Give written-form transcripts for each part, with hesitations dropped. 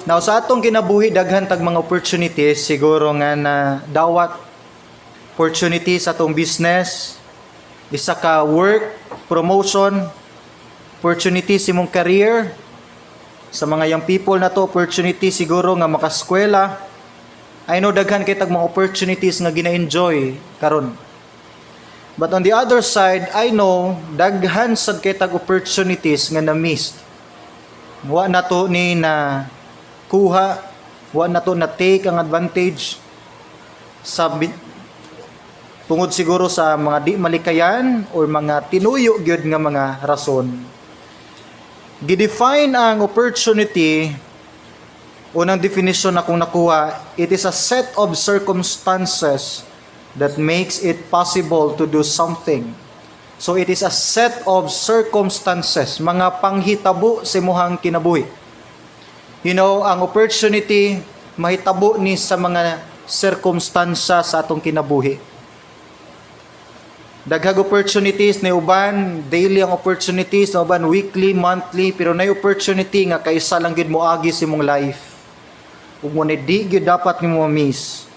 Now sa atong kinabuhi daghan tag mga opportunities siguro nga na dawat opportunities sa atong business, isa ka work, promotion, opportunities imong career. Sa mga young people na to, opportunity siguro nga makaskwela. I know daghan kay tag mga opportunities nga gina-enjoy karon. But on the other side, I know daghan sad kay tag opportunities nga na-miss. Wa na to ni na kuha, wa na to na take ang advantage sa tungod siguro sa mga di malikayan or mga tinuyo gyud nga mga rason. Gidefine ang opportunity, unang definition akong nakuha, it is a set of circumstances that makes it possible to do something. So it is a set of circumstances, mga panghitabo sa imong kinabuhi. You know, ang opportunity mahitabo ni sa mga circumstances sa atong kinabuhi. Daghang opportunities na uban, daily ang opportunities, na uban weekly, monthly, pero na opportunity nga kaisa lang gid moagi sa imong life. Ug mo di gyud dapat nimo ma-miss.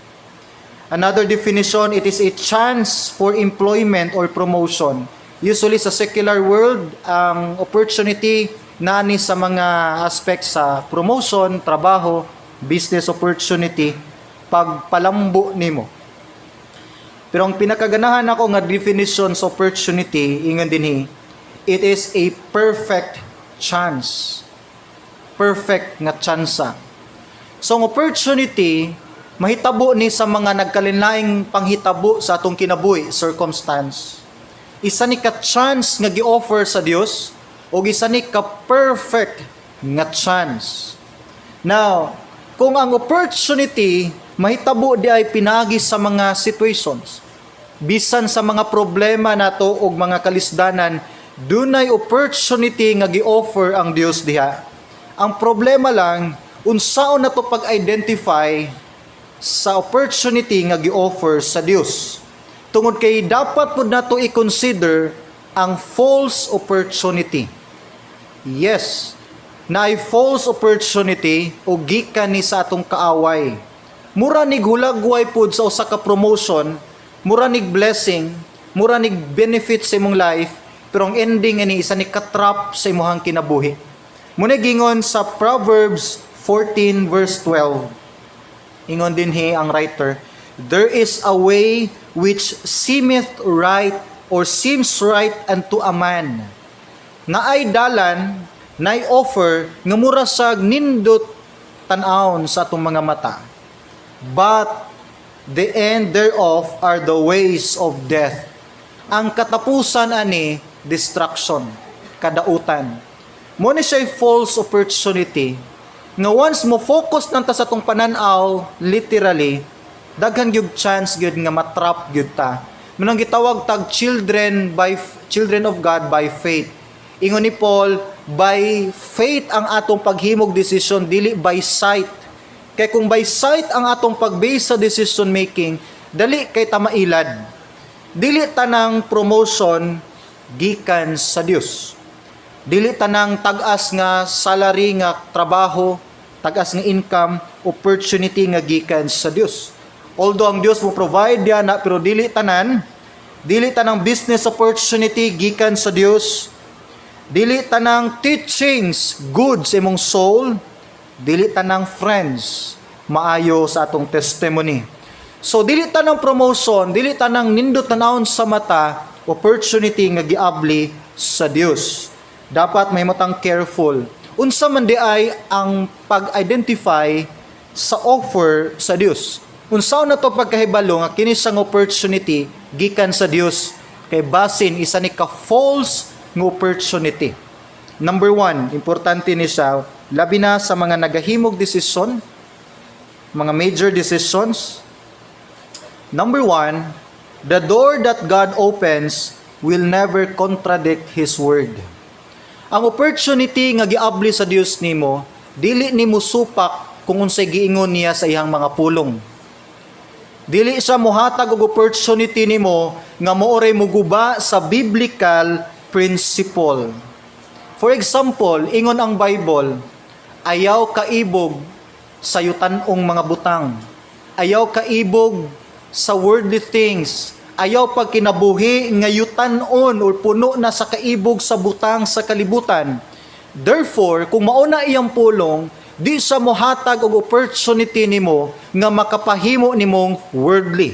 Another definition, it is a chance for employment or promotion. Usually sa secular world, ang opportunity nani sa mga aspects sa promotion, trabaho, business opportunity, pagpalambo nimo. Pero ang pinakaganahan ako nga definition sa opportunity, ingon dinhi, it is a perfect chance. Perfect nga tsansa. So ang opportunity, mahitabo ni sa mga nagkalinlaing panghitabo sa atong kinabuhi, circumstance. Isa ni ka chance nga gi-offer sa Dios o isa ni ka perfect nga chance. Now, kung ang opportunity mahitabo di ay pinagi sa mga situations, bisan sa mga problema nato o mga kalisdanan, dunay opportunity nga gi-offer ang Dios diha. Ang problema lang, unsaon nato pag-identify sa opportunity nga gi-offer sa Dios. Tungod kay dapat pud nato i-consider ang false opportunity. Yes, na ay false opportunity o gikan ni sa atong kaaway. Mura nig hulagway pud sa usa ka promotion, mura nig blessing, mura nig benefit sa imong life, pero ang ending ani isa ni ka-trap sa imong kinabuhi. Muna gingon sa Proverbs 14 verse 12. Ingon dinhi ang writer, there is a way which seemeth right or seems right unto a man, nga ay dalan, na offer, nga mura sag nindot tan-awon sa atong mga mata. But the end thereof are the ways of death. Ang katapusan ani, destruction, kadautan. Mo ni siya false opportunity, nga once mo focus nang ta sa atong pananaw, literally, daghan gyud chance gyud nga matrap gyud ta. Manang gitawag tag children of God by faith. Ingon ni Paul, by faith ang atong paghimog decision, dili by sight. Kay kung by sight ang atong pagbase sa decision making, dali kay ta mailad. Dili tanang promotion gikan sa Dios. Dili tanang tag-as nga salary nga trabaho, tag-as nga income, opportunity nga gikan sa Dios. Although ang Dios mo provide diyan na, pero dili tanang business opportunity gikan sa Dios. Dili tanang teachings good sa imong soul, dili tanang friends maayo sa atong testimony. So dili tanang promotion, dili tanang nindot tanawon sa mata, opportunity nga giabli sa Dios. Dapat mahimutang careful. Unsa man di ay ang pag-identify sa offer sa Dios. Unsaon na to pagkahibalo nga kini sang opportunity gikan sa Dios, kay basin isa ni ka false nga opportunity. Number 1, importante ni siya, labi na sa mga nagahimog desisyon, mga major decisions. Number 1, the door that God opens will never contradict His word. Ang opportunity nga giabli sa Dios nimo, dili nimo supak kung unsay giingon niya sa iyang mga pulong. Dili siya mohatag og opportunity nimo nga mooray muguba sa biblical principle. For example, ingon ang Bible, ayaw kaibog sa yutanong mga butang. Ayaw kaibog sa worldly things. Ayaw pag kinabuhi nga yutanon or puno na sa kaibog sa butang sa kalibutan. Therefore, kung mauna iyang pulong, di sa mohatag og opportunity nimo nga makapahimo nimong worldly.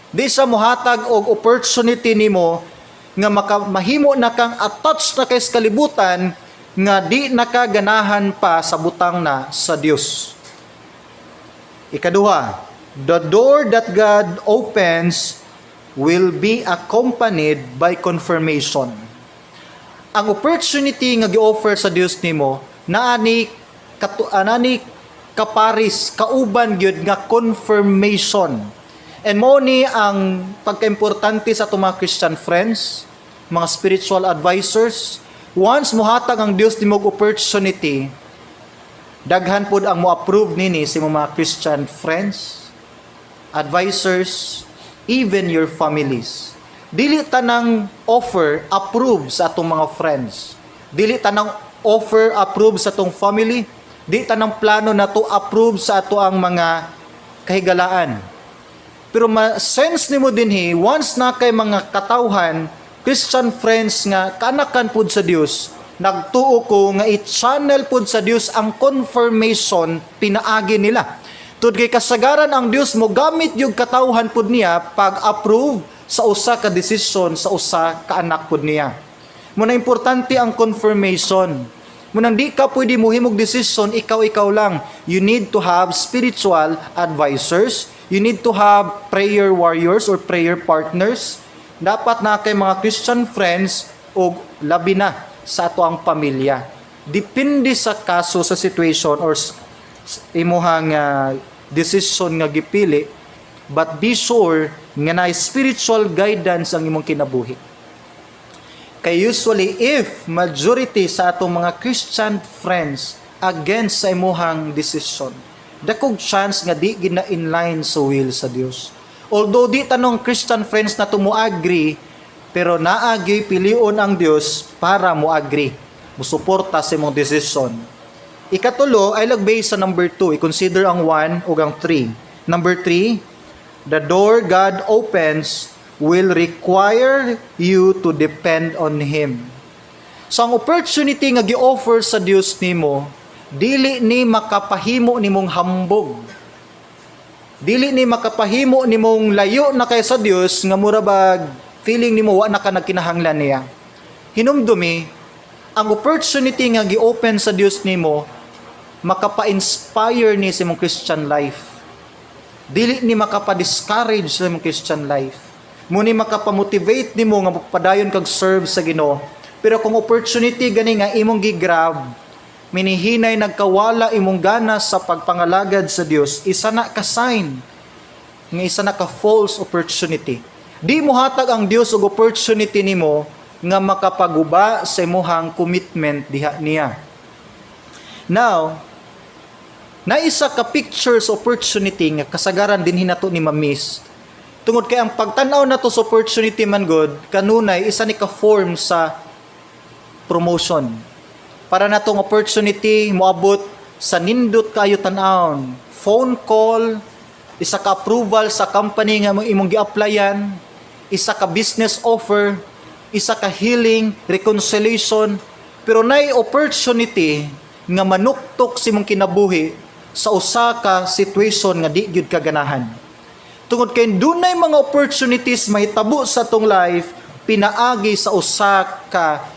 Di sa mohatag og opportunity nimo nga mahimo na kang attached na kay sa kalibutan nga di nakaganahan pa sa butang na sa Dios. Ikaduha, the door that God opens will be accompanied by confirmation. Ang opportunity nga gi-offer sa Dios nimo naani kaparis kauban gyud nga confirmation. And mo ni ang pagkaimportante sa atong mga Christian friends, mga spiritual advisors. Once mohatag ang Dios nimo og opportunity, daghan pod ang mo-approve nini sa mga Christian friends, advisors, even your families. Dili tanang offer approve sa atong mga friends. Dili tanang offer approve sa atong family. Dili tanang plano na to approve sa ato ang mga kahigalaan. Pero ma-sense nimo dinhi once na kay mga katawhan, Christian friends nga kanakan pud sa Dios, nagtuo ko nga i-channel pud sa Dios ang confirmation pinaagi nila. Tud kay kasagaran ang Dios mo gamit yung katawhan pud niya pag-approve sa usa ka desisyon sa usa ka anak pud niya. Muna importante ang confirmation. Munang di ka pwede muhimog desisyon ikaw lang. You need to have spiritual advisors. You need to have prayer warriors or prayer partners. Dapat na kay mga Christian friends o labi na sa ato ang pamilya. Depende sa kaso, sa situation or imuhang decision nga gipili, but be sure nga na spiritual guidance ang imong kinabuhi. Kay usually if majority sa atong mga Christian friends against sa imuhang decision, dakog chance nga di gina inline sa will sa Dios. Although di tanong Christian friends na tumuagree, pero naagi pilion ang Dios para mo agree, musuporta sa imong decision. Ikatulo ay lagbay sa number 2, i-consider ang 1 ug ang 3. Number 3, the door God opens will require you to depend on Him. So ang opportunity nga gi-offer sa Dios nimo, dili ni makapahimo nimong hambog. Dili ni makapahimo nimong layo na kay sa Dios nga murabag feeling nimo wa na ka nagkinahanglan niya. Hinumdumi ang opportunity nga gi-open sa Dios nimo makapa-inspire ni sa imong Christian life. Dili ni makapa-discourage sa imong Christian life. Muni makapamotivate nimo nga padayon kag serve sa Ginoo. Pero kung opportunity gani nga imong gi-grab, minihinay nagkawala imong gana sa pagpangalagad sa Dios, isa na ka sign nga isa na ka false opportunity. Di mo hatag ang Dios og opportunity nimo nga makapaguba sa imong commitment diha niya. Now, na isa ka pictures opportunity nga kasagaran din hinato ni ma-miss. Tungod kay ang pagtan-aw nato sa opportunity man god, kanunay isa ni ka form sa promotion. Para natong opportunity moabot sa nindot kayo tan-awon, phone call, isa ka approval sa company nga imong gi-applyan, isa ka business offer, isa ka healing, reconciliation, pero nay opportunity nga manuktok si mong kinabuhi sa usa ka situation nga di gyud kaganahan. Tungod kay dunay mga opportunities mahitabo sa tong life pinaagi sa usa ka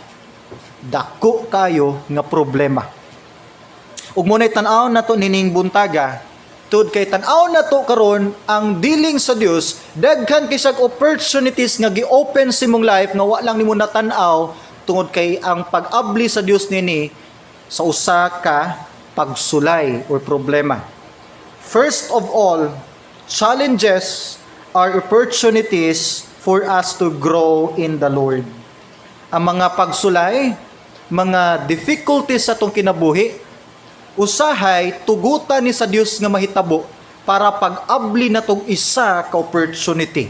dako kayo nga problema. Ug munay tan-aw nato nining buntaga, tud kay tan-aw nato karon ang dealing sa Dios, daghan kay sag opportunities nga gi-open sa imong life nga wa lang nimo natan-aw tungod kay ang pag-abli sa Dios nini sa usa ka pagsulay or problema. First of all, challenges are opportunities for us to grow in the Lord. Ang mga pagsulay, mga difficulties sa itong kinabuhi, usahay, tugutan ni sa Dios nga mahitabo para pag-abli na itong isa ka opportunity.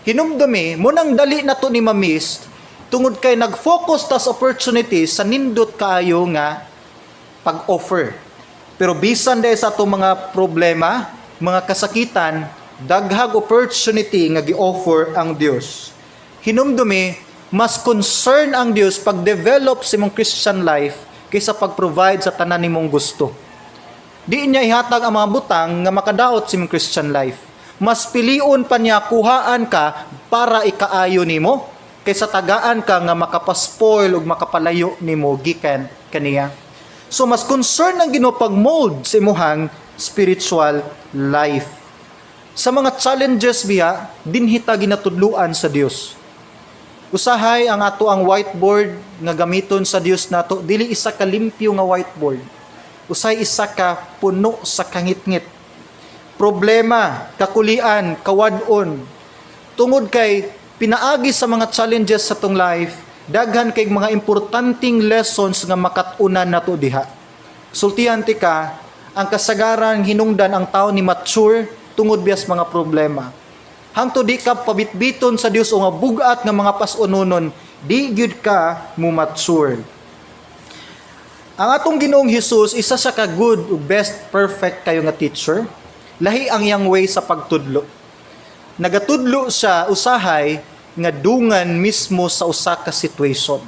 Hinumdumi, munang dali na to ni ma-miss, tungod kay nag-focus tas opportunity sa nindot kaayo nga pag-offer. Pero bisan dahil sa atong mga problema, mga kasakitan, daghag opportunity nga gi-offer ang Dios. Hinumdumi, mas concern ang Dios pag-develop sa imong Christian life kaysa pag-provide sa tanan nimong gusto. Di niya ihatag ang mga butang nga makadaot sa imong Christian life. Mas pilion pa niya kuhaan ka para ikaayo nimo kaysa tagaan ka nga makapaspoil ug makapalayo nimo gikan kaniya. So mas concern ang Ginoo pag-mold sa imuhang spiritual life. Sa mga challenges biya, dinhita ginatudluan sa Dios. Usahay ang ato ang whiteboard nga gamiton sa Dios nato, dili isa ka limpyo nga whiteboard. Usahay isa ka puno sa kangit-ngit. Problema, kakulian, kawadon. Tungod kay pinaagi sa mga challenges sa tong life, daghan kay mga importanteng lessons nga makatunan nato diha. Sultihan ti ka, ang kasagaran hinungdan ang tao ni mature tungod bias mga problema. Hangtod di ka pabitbiton sa Dios o nga bugat nga mga pas-unonon, di gyud ka mo mature. Ang atong Ginoong Hesus isa siya ka good ug best perfect kayo nga teacher. Lahi ang iyang way sa pagtudlo. Nagatudlo siya usahay nga dungan mismo sa usa ka situation.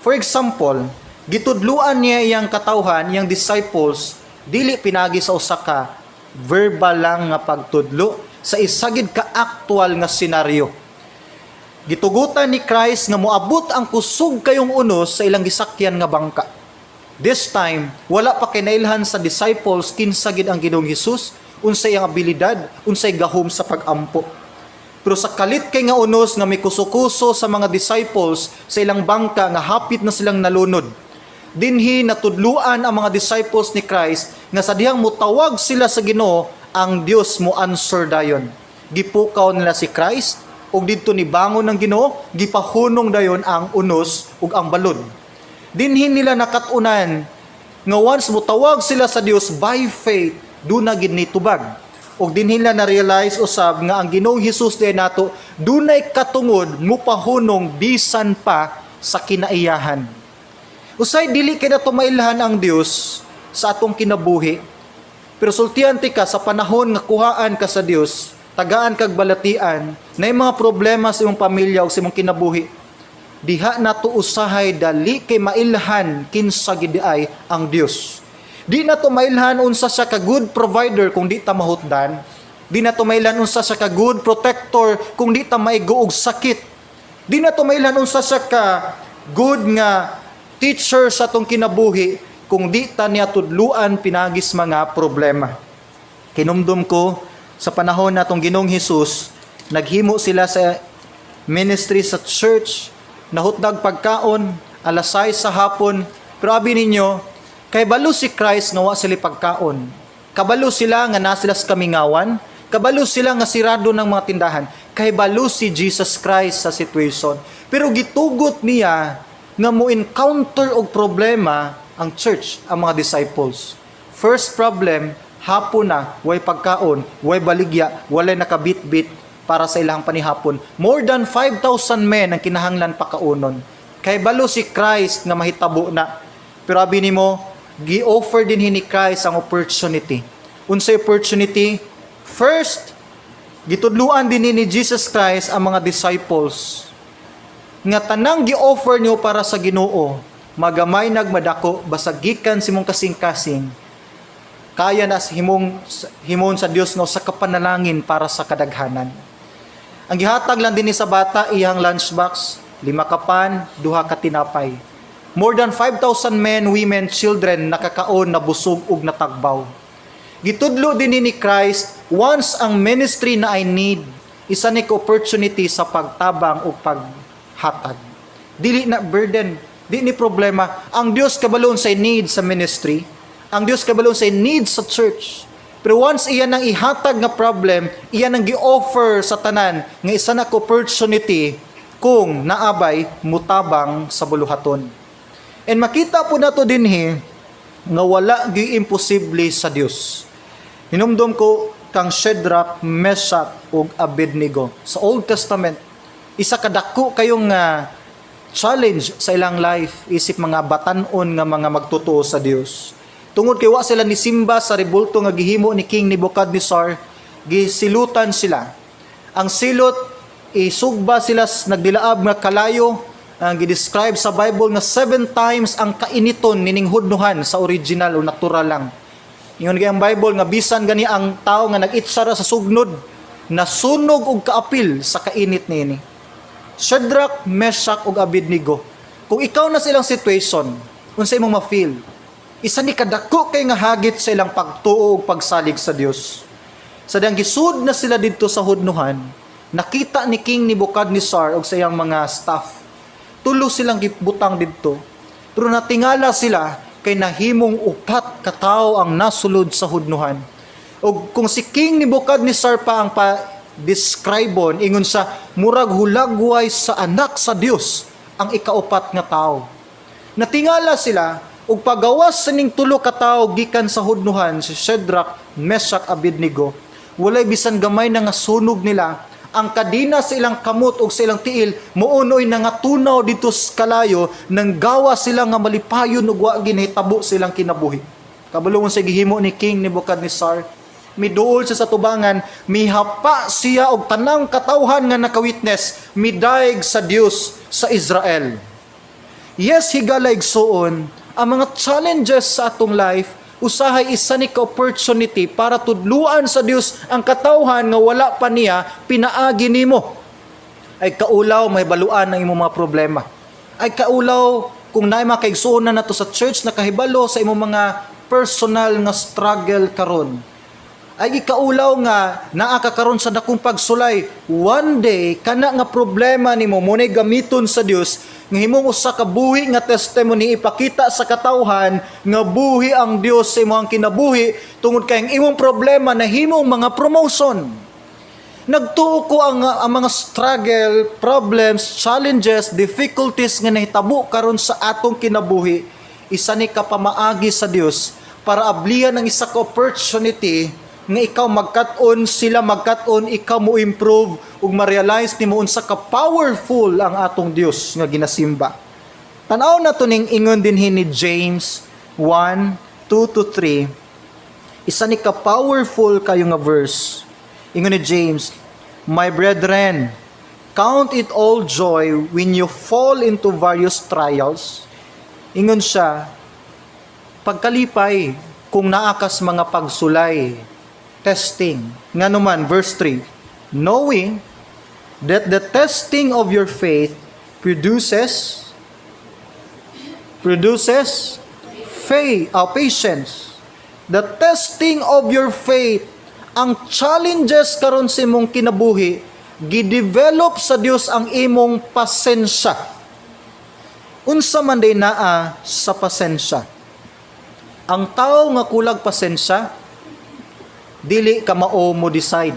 For example, gitudluan niya iyang katawhan, iyang disciples, dili pinagi sa usa ka verbal lang nga pagtudlo, sa isagid ka actual nga senaryo. Gitugutan ni Christ nga moabot ang kusog kayong unos sa ilang gisakyan nga bangka. This time, wala pa kinailhan sa disciples kinsa gid ang Ginoong Hesus, unsay ang abilidad, unsay gahom sa pagampo. Pero sa kalit kay nga unos nga may kuso-kuso sa mga disciples sa ilang bangka nga hapit na silang nalunod. Dinhi natudluan ang mga disciples ni Christ nga sa dihang mutawag sila sa Ginoo, ang Dios mo answer dayon. Gipukaw nila si Christ ug didto ni bangon ng Ginoo, gipahunong dayon ang unos ug ang balod. Dinhi nila nakatunan nga once mutawag sila sa Dios by faith, duna gid ni tubag. Og dinhi nila na-realize usab nga ang Ginoong Hesus diay nato dunay katungod mupahunong bisan pa sa kinaiyahan. Usay dili kay nato mailhan ang Dios sa atong kinabuhi. Pero sultihan ti ka sa panahon nga kuhaan ka sa Dios, tagaan kag balatian, na mga problema sa imong pamilya o sa imong kinabuhi, diha nato usahay dali kay mailhan kinsa gid ay ang Dios. Di na to mailhan unsa siya ka good provider kung di ta mahutdan. Di na to mailhan unsa siya ka good protector kung di ta maigo og sakit. Di na to mailhan unsa siya ka good nga teacher sa tong kinabuhi kung di ta niya tudluan pinagis mga problema. Kinumdum ko sa panahon natong Ginoong Hesus, naghimo sila sa ministry sa church, nahutdag pagkaon, alas 6 sa hapon, pero abi ninyo, kay balo si Christ nga wa sila pagkaon. Kabalo sila nga na sila sa kamingawan. Kabalo sila nga sirado ng mga tindahan. Kay balo si Jesus Christ sa situation. Pero gitugot niya nga mo encounter og problema ang church, ang mga disciples. First problem, hapon na, way pagkaon, way baligya, walay nakabit-bit para sa ilang panihapon. More than 5,000 men ang kinahanglan pakaunon. Kay balo si Christ nga mahitabo na. Pero abi nimo, gi-offer din ni Christ ang opportunity. Unsay opportunity? First, gitudluan din ni Jesus Christ ang mga disciples nga tanang gi-offer niyo para sa Ginoo, magamay nagmadako basta gikan simong kasing-kasing, kaya na himon sa Dios nga sa kapanalangin para sa kadaghanan. Ang gihatag lang din ni sa bata iyang lunchbox, 5 ka pan, 2 ka tinapay. More than 5,000 men, women, children nakakaon, nabusog ug natagbaw. Gitudlo din ni Christ, once ang ministry na I need, isa ni opportunity sa pagtabang ug paghatag. Dili na burden, di ni problema. Ang Dios kabalon sa need sa ministry, ang Dios kabalon sa need sa church. Pero once iyan ang ihatag nga problem, iyan ang gi-offer sa tanan nga isa na opportunity kung naabay mutabang sa buluhaton. And makita po nato dinhi nga wala gi imposible sa Dios. Hinumdum ko kang Shadrach, Meshach ug Abednego sa Old Testament. Isa kadako kayong challenge sa ilang life isip mga batan-on nga mga magtotoo sa Dios. Tungod kay wa sila ni simba sa rebulto nga gihimo ni King Nebuchadnezzar, gisilutan sila. Ang silot, isugba sila nagdilaab nga kalayo, ang gidescribe sa Bible nga 7 times ang kainiton nining hudnuhan sa original o natural lang. Ingon kay ang Bible nga bisan gani ang tao nga nag-itsara sa sugnod, nasunog og kaapil sa kainit niini. Shadrach, Meshach ug Abednego. Kung ikaw na silang situation, unsa imong ma-feel? Isa ni kadako kay nga hagit sa ilang pagtuo ug pagsalig sa Dios. Sa dang gisud na sila didto sa hudnuhan, nakita ni King Nebuchadnezzar ug sa iyang mga staff. Tulo silang gibutang didto. Pero natingala sila kay nahimong 4 ka tawo ang nasulod sa hudnuhan. Ug kung si King Nebuchadnezzar pa ang describeon, ingon sa murag hulagway sa anak sa Dios ang ika-4 nga tawo. Natingala sila ug pagawas sa ning tulo ka tawo gikan sa hudnuhan, si Shadrach, Meshach, Abednego, walay bisan gamay na nga sunog nila. Ang kadina sa ilang kamot ug sa ilang tiil muunoy na nga tunaw dito sa kalayo, nang gawa sila nga malipayon ug wa ginahitabo silang kinabuhi. Kabulungon sa gihimo ni King Nebuchadnezzar, miduol siya sa tubangan, mihapa siya og tanang katawhan nga nakawitness, midaig sa Dios sa Israel. Yes, higala igsuon, ang mga challenges sa atong life, usahay isa ni ka-opportunity para tudluan sa Dios ang katawhan nga wala pa niya pinaagi nimo. Ay kaulaw may baluan ang imong mga problema. Ay kaulaw kung naay makaigsuon na nato sa church na kahibalo sa imong mga personal nga struggle karon. Ay ikaulaw nga naa ka karon sa dakong pagsulay, one day kana nga problema nimo munay gamiton sa Dios nga himong usa ka buhi nga testimony ipakita sa katawhan nga buhi ang Dios sa imong kinabuhi tungod kay ang imong problema na himong mga promotion. Nagtuo ko ang mga struggle, problems, challenges, difficulties nga nahitabo karon sa atong kinabuhi, isa ni kapamaagi sa Dios para ablihan ang isa ka opportunity nga ikaw magkat-on, sila magkat-on, ikaw mo improve ug ma-realize nimo unsa ka powerful ang atong Dios nga ginasimba. Tan-aw nato ning ingon dinhi ni James 1:2-3. Isa ni ka powerful kayo nga verse. Ingon ni James, "My brethren, count it all joy when you fall into various trials." Ingon siya, pagkalipay kung naakas mga pagsulay, testing. Nga naman, verse 3, knowing that the testing of your faith produces patience. The testing of your faith, ang challenges karon sa imong kinabuhi, gidevelop sa Dios ang imong pasensya. Unsa man day naa sa pasensya? Ang tao nga kulag pasensya, dili ka mao mo decide.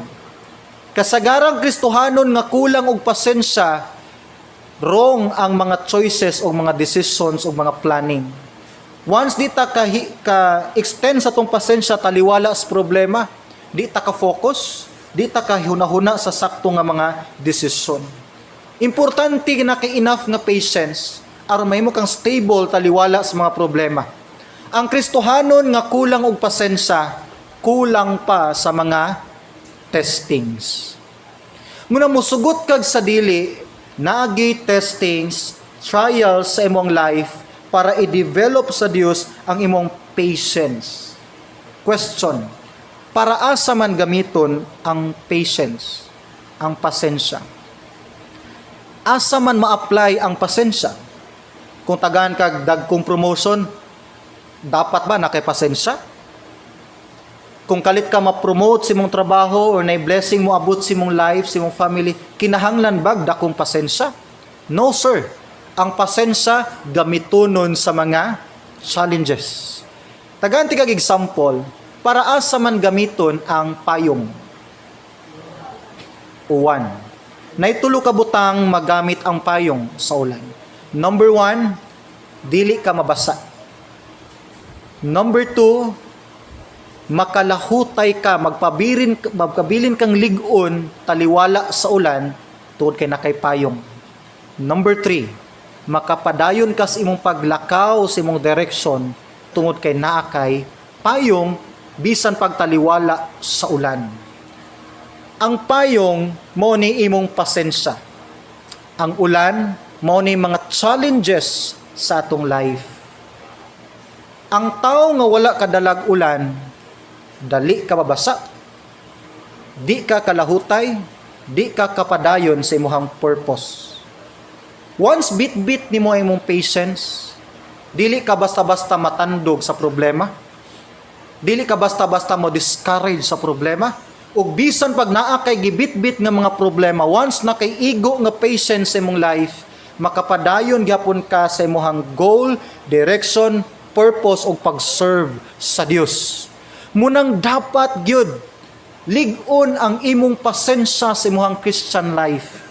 Kasagarang Kristohanon nga kulang og pasensya, wrong ang mga choices o mga decisions o mga planning. Once di ta ka extend sa tong pasensya taliwala sa problema, di ta ka focus, di ta ka hunahuna sa sakto nga mga desisyon. Importante na kay enough nga patience aron mahimo kang stable taliwala sa mga problema. Ang Kristohanon nga kulang og pasensya, kulang pa sa mga testings. Muna musugot kag sa dili, naagi testings, trials sa imong life para i-develop sa Dios ang imong patience. Question, para asa man gamiton ang patience, ang pasensya? Asa man ma-apply ang pasensya? Kung tagaan kag dagkong promotion, dapat ba na kay pasensya? Kung kalit ka ma-promote sa imong trabaho or na-blessing mo abot sa imong life, sa imong family, kinahanglan bag dakong pasensya? No sir. Ang pasensya gamitonon sa mga challenges. Tagaan ti kag example, para asa man gamiton ang payong. 1. Naitulo ka butang magamit ang payong sa ulan. Number 1, dili ka mabasa. Number 2, makalahutay ka, magpabilin kang ligon taliwala sa ulan tungod kay nakay payong. Number 3, makapadayon ka sa imong paglakaw sa imong direksyon tungod kay naa kay payong bisan pagtaliwala sa ulan. Ang payong mo ni imong pasensya. Ang ulan mo ni mga challenges sa atong life. Ang tao nga wala kadalag ulan, dali ka babasa. Di ka kalahutay, di ka kapadayon sa imong purpose. Once bit-bit nimo imong patience, dili ka basta-basta matandog sa problema. Dili ka basta-basta mo discourage sa problema. Ug bisan pag naa kay gibit-bit nga mga problema, once na kay igo nga patience sa imong life, makapadayon gyapon ka sa imong goal, direction, purpose o pag-serve sa Dios. Munang dapat gyud lig-on ang imong pasensya sa imong Christian life.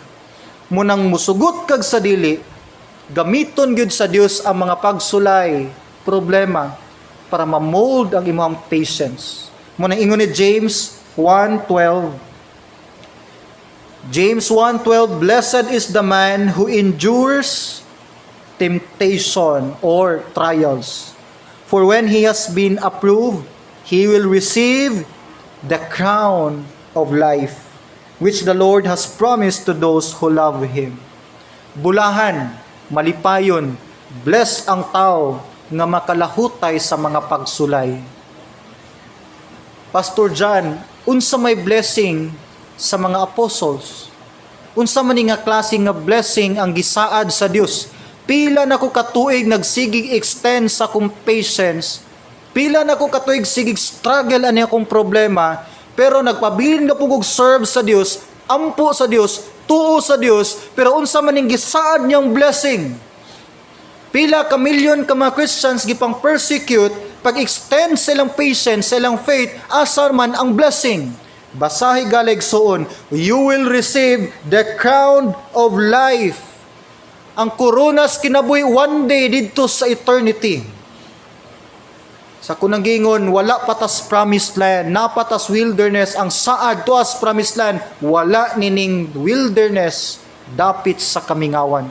Munang musugot kag sa dili, gamiton gyud sa Dios ang mga pagsulay, problema para ma-mold ang imong patience. Munang ingon ni James 1:12. James 1:12, blessed is the man who endures temptation or trials. For when he has been approved, he will receive the crown of life, which the Lord has promised to those who love Him. Bulahan, malipayon, bless ang tao nga makalahutay sa mga pagsulay. Pastor John, unsa may blessing sa mga apostles? Unsa man nga klase nga blessing ang gisaad sa Dios? Pila na ko katuig nagsigig extend sa akong patience. Pila na ko katuig sigig struggle ani akong problema, pero nagpabilin nga pugog serve sa Dios, ampo sa Dios, tuo sa Dios, pero unsa man ning gisaad niyang blessing? Pila ka milyon ka mga Christians gipang persecute, pag-extend silang patience, silang faith, asa man ang blessing? Basahi galig suon, you will receive the crown of life. Ang koronas kinabuhi one day didto sa eternity. Sa kunang gingon, wala patas promised land, napatas wilderness, ang saad to as promised land, wala nining wilderness, dapit sa kamingawan.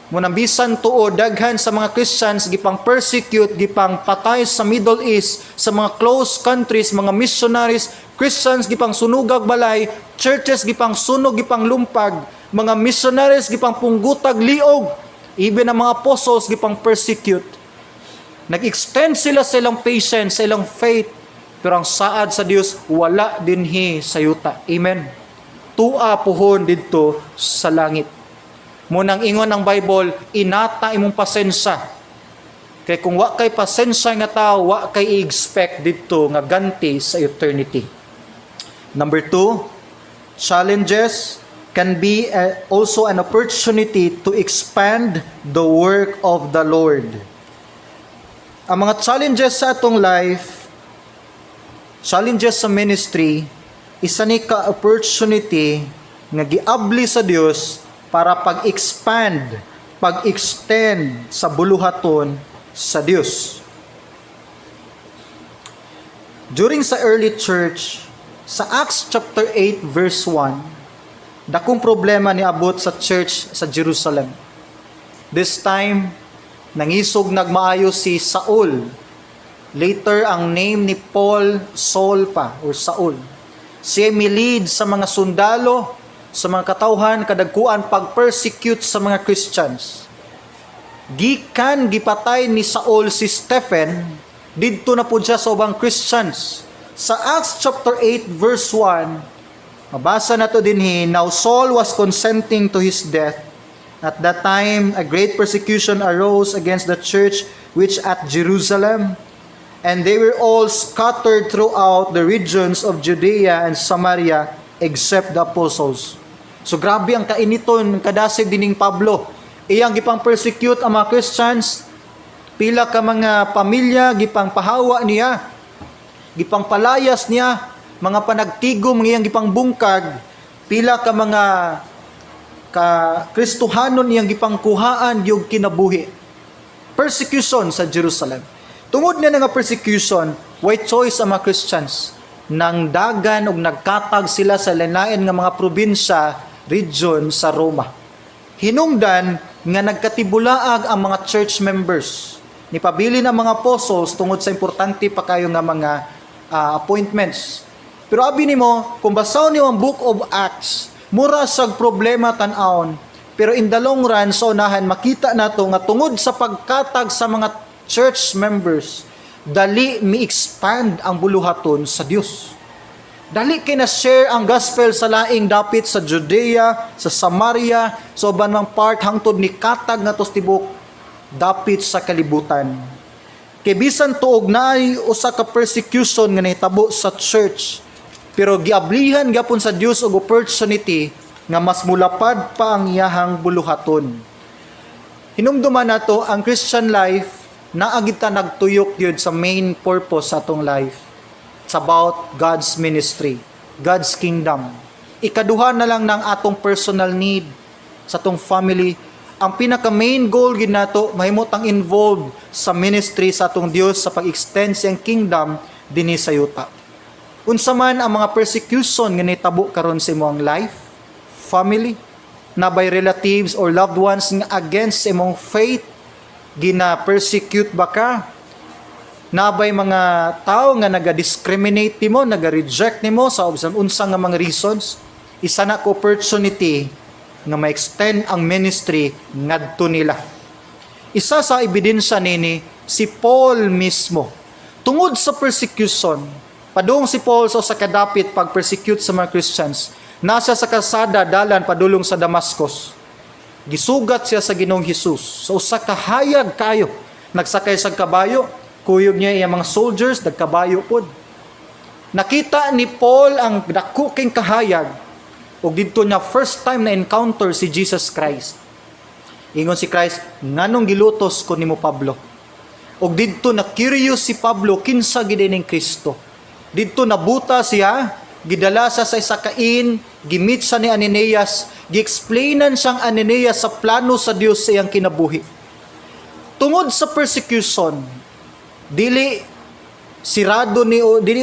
Munang bisan tuo, daghan sa mga Christians, gipang persecute, gipang patay sa Middle East, sa mga close countries, mga missionaries, Christians, gipang sunugag balay, churches, gipang sunog, gipang lumpag, mga missionaries, gipang punggutag, liog, even ang mga apostles, gipang persecute. Nag-extend sila sa ilang patience, sa ilang faith, pero ang saad sa Dios wala dinhi sa yuta. Amen. Tua puhon didto sa langit. Munang ingon ang Bible, inata imong pasensya. Kay kung wa kay pasensya nga tao, wa kay i-expect didto nga ganti sa eternity. Number 2, challenges can be also an opportunity to expand the work of the Lord. Ang mga challenges sa atong life, challenges sa ministry, isa ni ka opportunity nga giabli sa Dios para pag-expand, pag-extend sa buluhaton sa Dios. During sa early church, sa Acts chapter 8 verse 1, dakong problema ni abot sa church sa Jerusalem. This time, nangisog nagmaayo si Saul. Later, ang name ni Paul, Saul pa, or Saul. Siya milid sa mga sundalo, sa mga katawhan, kadagkuan, pag-persecute sa mga Christians. Gikan, gipatay ni Saul si Stephen, didto na po siya sa ubang Christians. Sa Acts chapter 8 verse 1, mabasa na to dinhi, now Saul was consenting to his death. At that time, a great persecution arose against the church which at Jerusalem, and they were all scattered throughout the regions of Judea and Samaria, except the apostles. So grabe ang kainiton, kadasig dining Pablo. Iyang gipang persecute ang mga Christians, pila ka mga pamilya, gipang pahawa niya, gipang palayas niya, mga panagtigom ngiyang gipang bungkag, pila ka mga Kristohanon iyang gipang kuhaan yung kinabuhi. Persecution sa Jerusalem. Tungod na nga persecution, why choice ang mga Christians? Nang dagan o nagkatag sila sa lanain nga mga probinsya, region sa Roma. Hinungdan nga nagkatibulaag ang mga church members. Nipabili ng mga apostles tungod sa importante pa kayo nga mga appointments. Pero abi nimo, kung basaw niyo ang Book of Acts, mura sag problema tan-aon. Pero in the long run, sa unahan, makita nato nga tungod sa pagkatag sa mga church members, dali mi-expand ang buluhaton sa Dios. Dali kay na-share ang gospel sa laing dapit sa Judea, sa Samaria, sa uban mang part hangtod ni katag nga tos tibok dapit sa kalibutan. Kay bisan tuog naay usa ka persecution nga nahitabo sa church, pero giablihan gapon sa Dios og opportunity nga mas mulapad pa ang iyahang buluhaton. Hinumduman nato ang Christian life naagid ta nagtuyok gyud sa main purpose sa atong life. It's about God's ministry, God's kingdom. Ikaduha na lang ng atong personal need sa atong family. Ang pinaka main goal gid nato mahimutang involved sa ministry sa atong Dios sa pag-extend siyang kingdom dinhi sa yuta. Unsa man ang mga persecution nga nitabo karon sa imong life, family, na by relatives or loved ones nga against imong faith, gina-persecute ba ka? Na by mga tao nga naga-discriminate nimo, naga-reject nimo sa unsa nga mga reasons, isa na ko opportunity nga ma-extend ang ministry ngadto nila. Isa sa ebidensya nini si Paul mismo. Tungod sa persecution, padung si Paul sa kadapit pag-persecute sa mga Christians, nasa sa kalsada dalan padulong sa Damascus. Gisugat siya sa Ginoong Hesus. So usa ka hayag kayo, nagsakay sa kabayo, kuyog niya iyang mga soldiers, nagkabayo pod. Nakita ni Paul ang dako king kahayag, ug didto niya first time na encounter si Jesus Christ. Ingon si Christ, nganong gilutos ko nimo Pablo? Ug didto na curious si Pablo kinsa gid ning Kristo. Didto nabuta siya, gidala sa isa ka inn, gimit sa ni Ananias, gi-explainan siyang Ananias sa plano sa Dios sa iyang kinabuhi. Tungod sa persecution, dili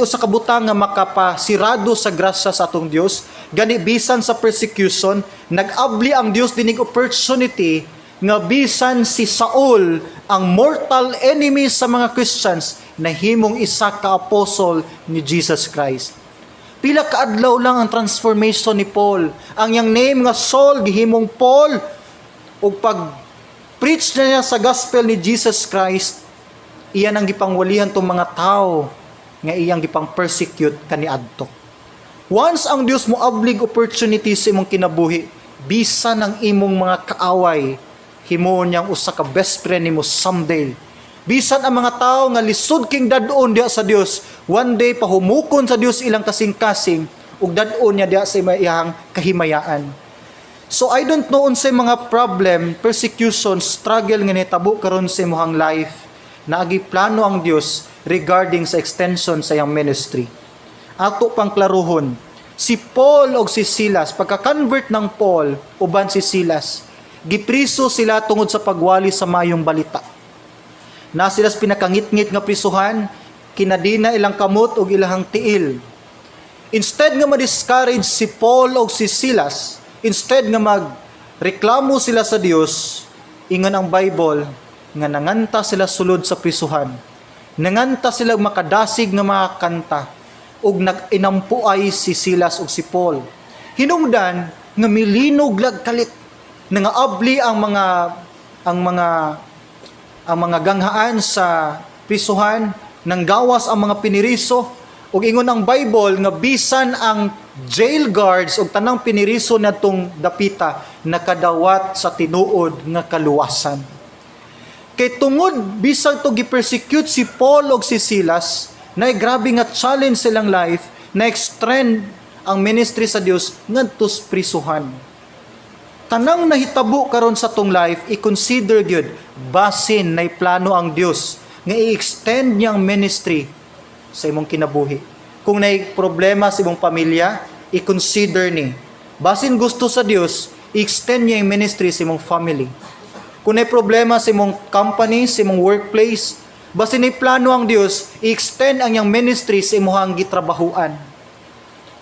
usa ka butang nga makapasirado sa grasya sa atong Dios. Gani bisan sa persecution, nag-abli ang Dios dinig opportunity nga bisan si Saul, ang mortal enemy sa mga Christians, nahimong isa ka apostle ni Jesus Christ. Pila ka adlaw lang ang transformation ni Paul. Ang yang name nga Saul gihimong Paul, ug pag preach na niya sa gospel ni Jesus Christ, iyan ang gipangwalihan tong mga tao nga iyang gipang persecute kaniadto. Once ang Dios mo ablig opportunity sa imong kinabuhi, bisan ang imong mga kaaway, himuon niyang usa ka best friend nimo someday. Bisan ang mga tao nga lisod king dadon diha sa Dios, one day pahumukon sa Dios ilang kasing-kasing ug dadon niya diha sa iyang kahimayaan. So I don't know unsay mga problem, persecution, struggle nga nitabo karon sa imong life. Naagi plano ang Dios regarding sa extension sa iyang ministry. Ato pang klaruhon, si Paul o si Silas, pagka-convert ng Paul, uban si Silas, gipriso sila tungod sa pagwali sa mayong balita. Na sila pinakangit-ngit nga prisuhan, kinadina ilang kamot o ilang tiil. Instead nga ma-discourage si Paul o si Silas, instead nga magreklamo sila sa Dios, ingon ang Bible, nga nanganta sila sulod sa prisuhan. Nanganta sila makadasig nga mga kanta, ug nag-inampuay si Silas ug si Paul. Hinungdan nga milinog lag kalit, nga abli ang mga ganghaan sa prisuhan, nang gawas ang mga piniriso, ug ingon ang Bible nga bisan ang jail guards ug tanang piniriso natong dapita nakadawat sa tinuod nga kaluwasan. Kay tungod bisan to gi-persecute si Paul ug si Silas, na grabe nga challenge silang life, na extend ang ministry sa Dios ngadto sa prisuhan. Tanang nahitabo karon sa tong life, i-consider gyud basin nay plano ang Dios nga i-extend niyang ministry sa imong kinabuhi. Kung nay problema sa imong pamilya, i-consider ni basin gusto sa Dios, i-extend niya yung ministry sa imong family. Kung may problema sa imong company, sa imong workplace, basin may plano ang Dios, i-extend ang iyang ministry sa imong gitrabahuan.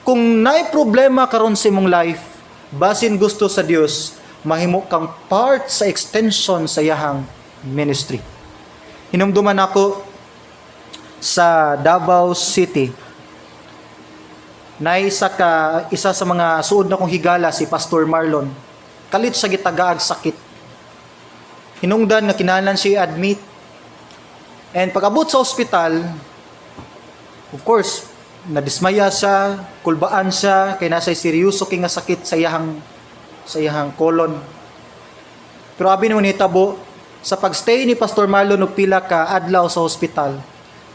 Kung may problema karon sa imong life, basin gusto sa Dios, mahimo kang part sa extension sa iyang ministry. Hinumduman ako sa Davao City. Na isa sa mga suod na kong higala si Pastor Marlon. Kalit siya gitagaag sakit. Hinungdan nga kinahanglan siya admit. And pag-abot sa ospital, of course, nadismaya siya, kulbaan siya, kay nasa seryoso kay nga sakit sa iyahang colon. Pero abi naman hitabo, sa pagstay ni Pastor Marlon og pila ka adlaw sa ospital,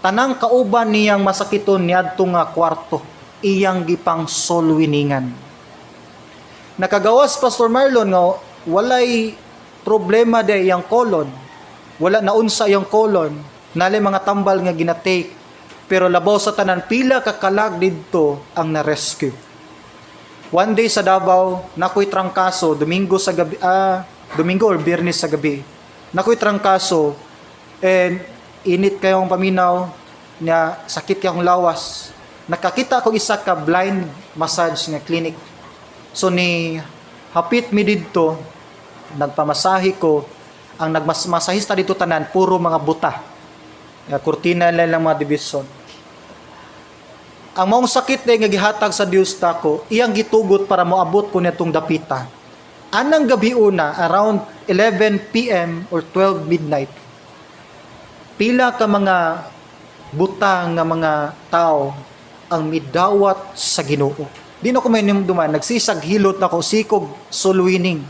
tanang kauban niyang masakiton niadto nga kwarto, iyang gipang solwiningan. Nakagawas Pastor Marlon nga walay problema day iyang colon. Wala naunsa iyang colon, nalay mga tambal nga ginatake. Pero labaw sa tanan pila ka kalag didto ang na-rescue. One day sa Davao, nakoy trangkaso, Domingo or Biyernes sa gabi. Nakoy trangkaso and init kayong paminaw na sakit kayong lawas. Nakakita ko isa ka blind massage nga clinic. So ni hapit mi didto, nagpamasahe ko, ang nagmasahista dito tanan puro mga buta. Kurtina lang mga division. Ang maong sakit na nga gihatag sa Dios tako, iyang gitugot para moabot ko nitong dapita. Anang gabi una, around 11 p.m. or 12 midnight, pila ka mga buta nga mga tao ang midawat sa Ginoo. Di na ko may duman, nagsisag hilot na ko, sikog solwining,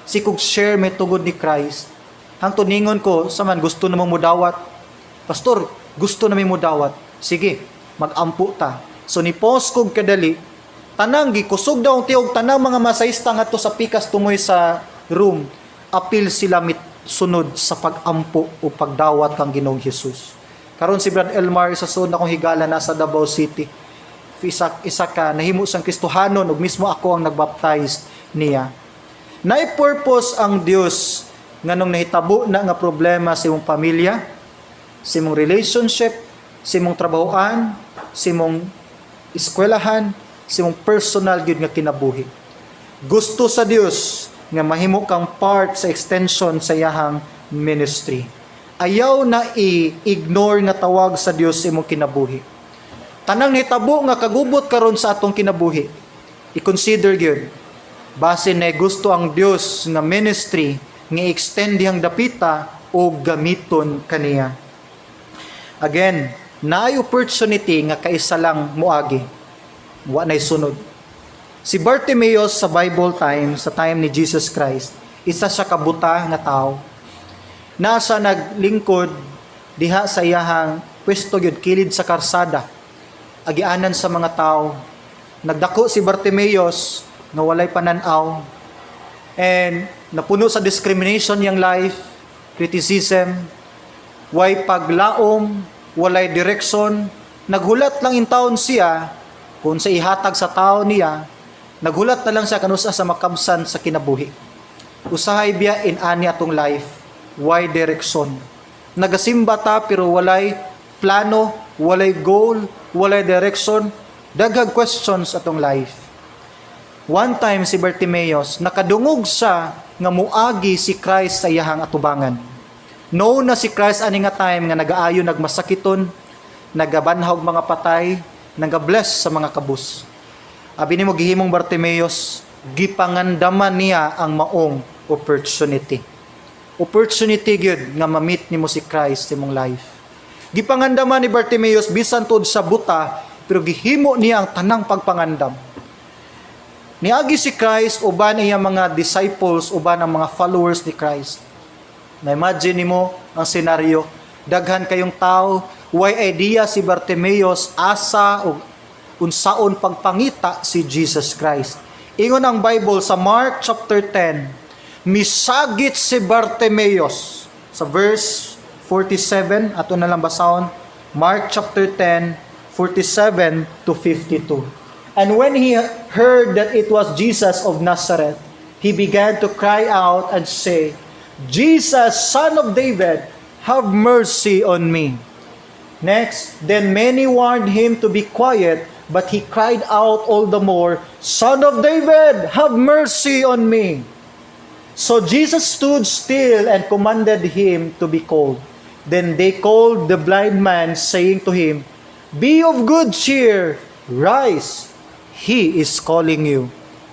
sikog share may tugod ni Christ. Hangtod ningon ko, saman gusto namang mudawat. Pastor, gusto namin mudawat. Sige, mag-ampu ta. So ni post kog kadali, tanang gikusog daw ang tiog tanang mga masayista ngadto sa pikas tumoy sa room. Apil sila mit sunod sa pag-ampu o pagdawat kang Ginoong Hesus. Karon si Brad Elmar sa sunod akong higala nasa Davao City. Isa ka nahimo sang Kristohanon ug mismo ako ang nagbaptize niya. Nai-purpose ang Dios nganong nahitabo na nga problema sa imong pamilya, sa imong relationship, sa imong trabahoan, sa imong eskwelahan, sa imong personal gyud nga kinabuhi. Gusto sa Dios nga mahimo kang part sa extension sa iyahang ministry. Ayaw na i-ignore nga tawag sa Dios sa imong kinabuhi. Tanang hitabo nga kagubot karon sa atong kinabuhi, i-consider gyud base na gusto ang Dios nga ministry nga extend dihang dapita o gamiton kaniya. Again, naay opportunity nga kaisa lang moagi. Wa nay sunod. Si Bartimaeus sa Bible time, sa time ni Jesus Christ, isa siya kabuta nga tao. Nasa naglingkod diha sa iyahang pwesto gyud kilid sa karsada. Agianan sa mga tao. Nagdako si Bartimaeus nga walay pananaw and napuno sa discrimination yang life, criticism, way paglaom, walay direksyon. Naghulat lang in taon siya kung sa ihatag sa tao niya, naghulat na lang siya kanusa sa makabsan sa kinabuhi. Usahay biya in ani atong life, why direksyon. Nagasimba ta pero walay plano, walay goal, walay direksyon, daghang questions atong life. One time si Bartimaeus, nakadungog siya nga muagi si Christ sa iyahang atubangan. No na si Christ ani nga time nga nagaayo nagmasakiton, nagabanhog mga patay, nagabless sa mga kabus. Abi nimo gihimong Bartimaeus, gipangandaman niya ang maong opportunity. Opportunity gyud nga ma-meet nimo si Christ sa imong life. Gipangandaman ni Bartimaeus bisan tud sa buta, pero gihimo niya ang tanang pagpangandam. Niagi si Christ uban iya mga disciples, uban ang mga followers ni Christ. Na-imagine nimo ang senaryo, daghan kayong tao, way idea si Bartimaeus asa o unsaon pagpangita si Jesus Christ. Ingon ang Bible sa Mark chapter 10, misagit si Bartimaeus sa verse 47, ato na lang basahon, Mark chapter 10, 47 to 52. And when he heard that it was Jesus of Nazareth, he began to cry out and say, Jesus, Son of David, have mercy on me. Next, then many warned him to be quiet, but he cried out all the more, Son of David, have mercy on me. So Jesus stood still and commanded him to be called. Then they called the blind man, saying to him, "Be of good cheer, rise, he is calling you."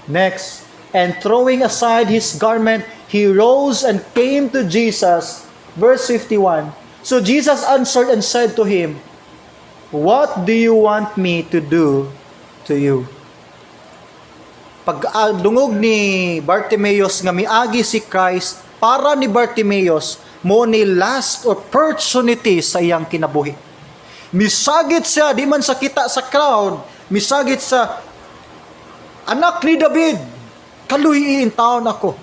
Next, and throwing aside his garment, he rose and came to Jesus. Verse 51. So Jesus answered and said to him, "What do you want me to do to you?" Pag dungog ni Bartimaeus nga miagi si Christ, para ni Bartimaeus, mo ni last opportunity sa iyang kinabuhi. Misagit siya, di man sa kita sa crowd, misagit sa anak ni David, kaluhiin taon ako.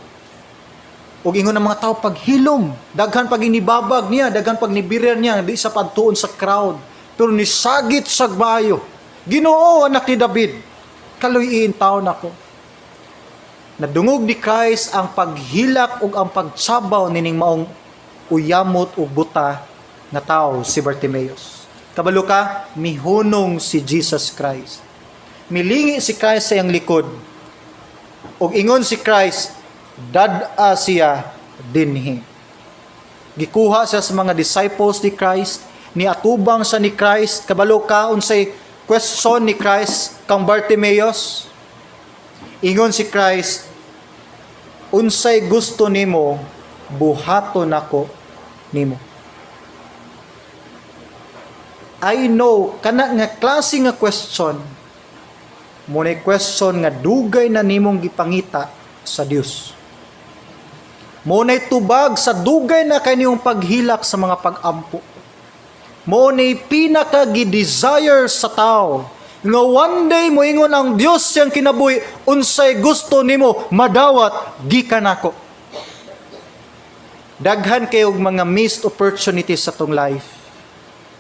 Ug ingon ng mga tao paghilom, daghan pag inibabag niya, daghan pag nibirer niya, di sa pagtuon sa crowd. Pero nisagit sa bayo, Ginoo, anak ni David, kaluhiin taon ako. Nadungog ni Christ ang paghilak ug ang pagsabaw nining maong uyamot ug buta nga tao si Bartimaeus. Kabalo ka, mihunong si Jesus Christ. Milingi si Christ sa iyang likod. Ug ingon si Christ, dad-a siya dinhi. Gikuha siya sa mga disciples ni Christ, ni atubang sa ni Christ. Kabalo ka, unsay question ni Christ kang Bartimaeus? Ingon si Christ, unsay gusto nimo, buhaton ako nimo. I know, kana nga klase nga question, muna question nga dugay na nimong gipangita sa Dios. Muna'y tubag sa dugay na kaniyong paghilak sa mga pag-ampo. Muna'y pinaka-desire sa tao nga one day moingon ang Dios siyang kinabuhi, unsay gusto nimo madawat gikan ako. Daghan kayo mga missed opportunities sa tong life.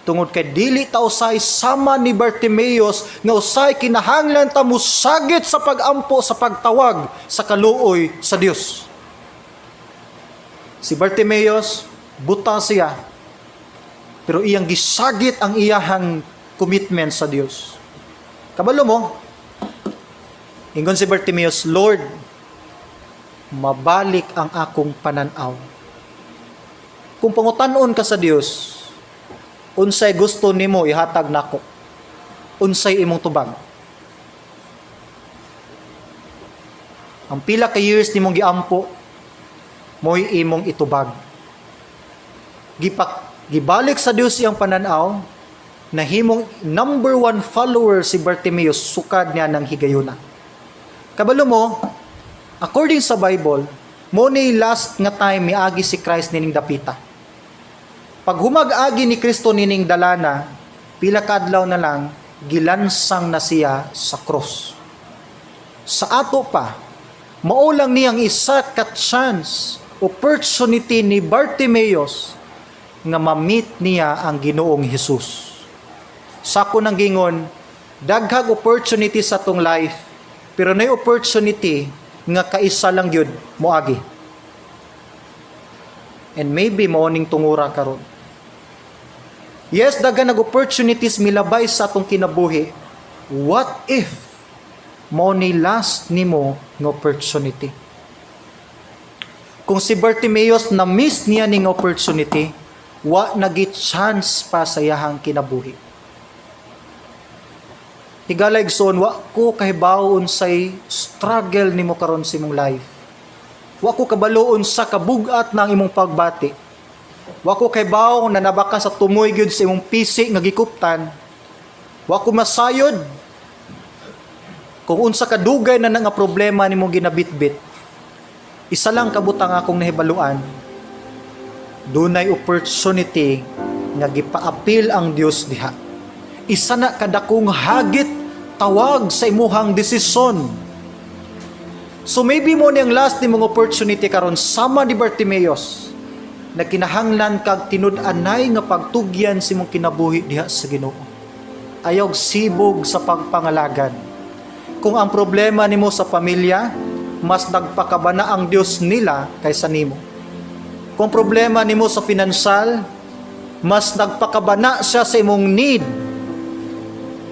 Tungod kay dili ta usay sama ni Bartimaeus nga usay kinahanglan ta musagit sa pag-ampo sa pagtawag sa kaluoy sa Dios. Si Bartimaeus, buta siya, pero iyang gisagit ang iyahang commitment sa Dios. Kabalo mo, ingon si Bartimaeus, Lord, mabalik ang akong pananaw. Kung pangutanon ka sa Dios, unsay gusto nimo ihatag nako? Unsay imong tubag? Ang pila ka years nimong giampo, mo'y imong itubag. Gibalik sa Dios iyang pananaw, nahimong number 1 follower si Bartimaeus, sukad niya ng higayuna. Kabalo mo, according sa Bible, mo ni last nga time miagi si Christ nining dapita. Pag humag-agi ni Kristo nining dalana, pila kadlaw na lang, gilansang na siya sa cross. Sa ato pa, maulang niyang isa ka chance, opportunity ni Bartimaeus nga ma-meet niya ang Ginoong Hesus. Sako nang gingon, daghag opportunity sa tong life, pero nay opportunity nga kaisa lang gyud moagi. And maybe maoning tungura karon. Yes, daghan nag opportunities milabay sa atong kinabuhi. What if mo ni last nimo ng opportunity? Kung si Bartimaeus na miss niya ning opportunity, wa nagi chance pa sa iyahang kinabuhi. Higalay son, wa ko kahibawon say struggle nimo karon sa imong life. Wa ko kabaloon sa kabugat ng imong pagbati. Wa ko kahibaw na nabaka sa tumoy gyud sa imong pisi nga gikuptan. Wa ko masayod kung unsa ka dugay na nga problema nimo ginabitbit. Isa lang kabutang akong nahibaluan, dunay opportunity nga gipaapil ang Dios diha. Isa na kadakong hagit tawag sa imuhang desisyon. So maybe mo niyang last nimong opportunity karon sama ni Bartimaeus, na kinahanglan kag tinud-anay nga pagtugyan si mong kinabuhi diha sa Ginoo. Ayaw sibog sa pagpangalagan. Kung ang problema nimo sa pamilya, mas nagpakabana ang Dios nila kaysa nimo. Kung problema nimo sa finansal, mas nagpakabana siya sa imong need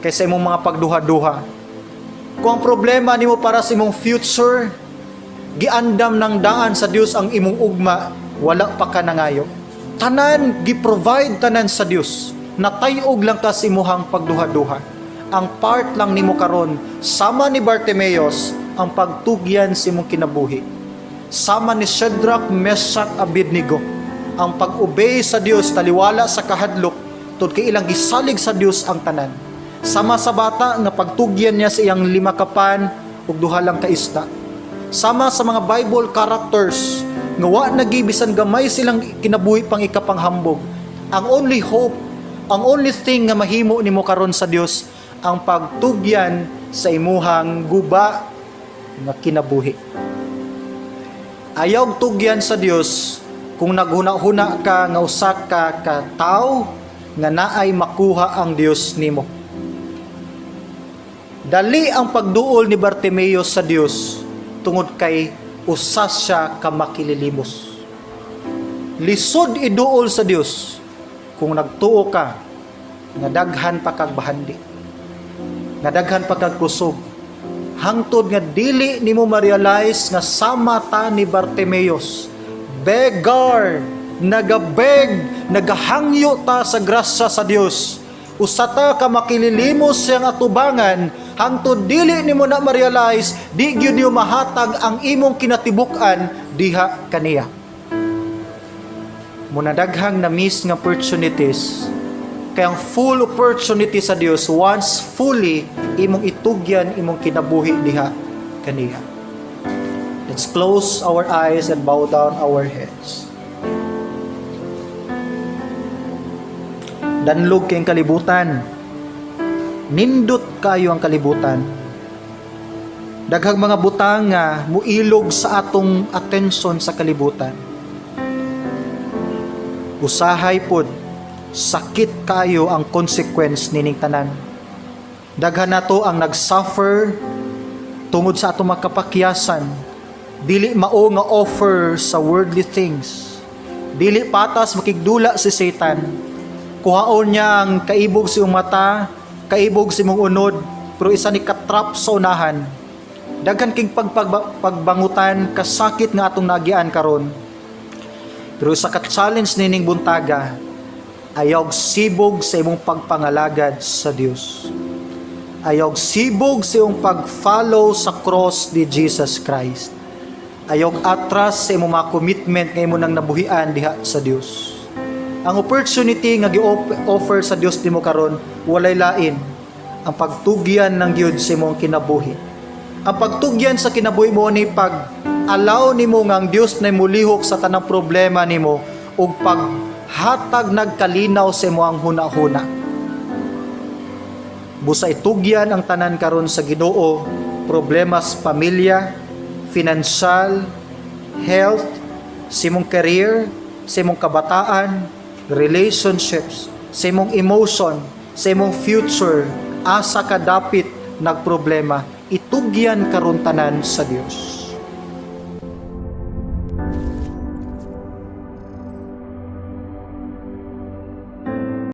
kaysa imong mga pagduha-duha. Kung ang problema nimo para sa imong future, giandam ng daan sa Dios ang imong ugma, wala pa ka nangayo. tanan gi-provide tanan sa Dios. Natayog lang ka sa imuhang pagduha-duha. Ang part lang nimo karon sama ni Bartimeus ang pagtugyan sa imong kinabuhi. Sama ni Shadrach, Meshach, Abednego ang pag-obey sa Dios taliwala sa kahadlok tud kay ilang gisalig sa Dios ang tanan. Sama sa bata nga pagtugyan niya sa iyang 5 kapan ug 2 lang ka isda. Sama sa mga Bible characters nga wa nagibisan gamay silang kinabuhi pang ikapanghambog. Ang only hope, ang only thing nga mahimo nimo karon sa Dios ang pagtugyan sa imuhang guba nga kinabuhi. Ayaw tugyan sa Dios kung naghuna-huna ka nga usa ka tawo nga naay makuha ang Dios nimo. Dali ang pagduol ni Bartimeus sa Dios tungod kay usa siya ka makililimos. Lisod iduol sa Dios kung nagtuo ka nga daghan pa kag bahandi, nga daghan pa kag kusog, hangtod nga dili nimo ma-realize nga sama ta ni Bartimeus, beggar, nagabeg, nagahangyo ta sa grasya sa Dios. Usa ta ka makililimos siyang atubangan, hangtod dili nimo na ma-realize, di gyud niyo mahatag ang imong kinatibuk-an diha kaniya. Muna daghang na miss nga opportunities, kay ang full opportunity sa Dios once fully imong itugyan imong kinabuhi diha kaniya. Let's close our eyes and bow down our heads. Danlog kayong kalibutan. Nindot kayo ang kalibutan. Daghang mga butang nga muilog sa atong atensyon sa kalibutan. Usahay pod, sakit kayo ang consequence nining tanan. Daghan nato ang nagsuffer tungod sa atong makapakyasan. Dili mao nga offer sa worldly things. Dili patas makigdula si Satan. Kuhaon niya ang kaibog sa iyong mata, kaibog sa imong unod, pero isa ni katrap sa unahan. Daghan king pagbangutan, kasakit nga atong nagian karon. Pero isa ka challenge nining buntaga, ayaw sibog sa imong pagpangalagad sa Dios. Ayaw sibog sa imong pag-follow sa cross ni Jesus Christ. Ayaw atras sa imong mga commitment nga imo nang nabuhian diha sa Dios. Ang opportunity nga gi-offer sa Dios nimo karon walay lain ang pagtugyan ng Dios sa imong kinabuhi. Ang pagtugyan sa kinabuhi mo ni pag-allow nimo nga ang Dios na mulihok sa tanang problema nimo ug paghatag nagkalinaw sa imong hunahuna. Busa itugyan ang tanan karon sa Ginoo, problema sa pamilya, financial, health, sa imong career, sa imong kabataan, relationships, sa imong emotion, sa imong future, asa ka dapit nagproblema, itugyan karon tanan sa Dios.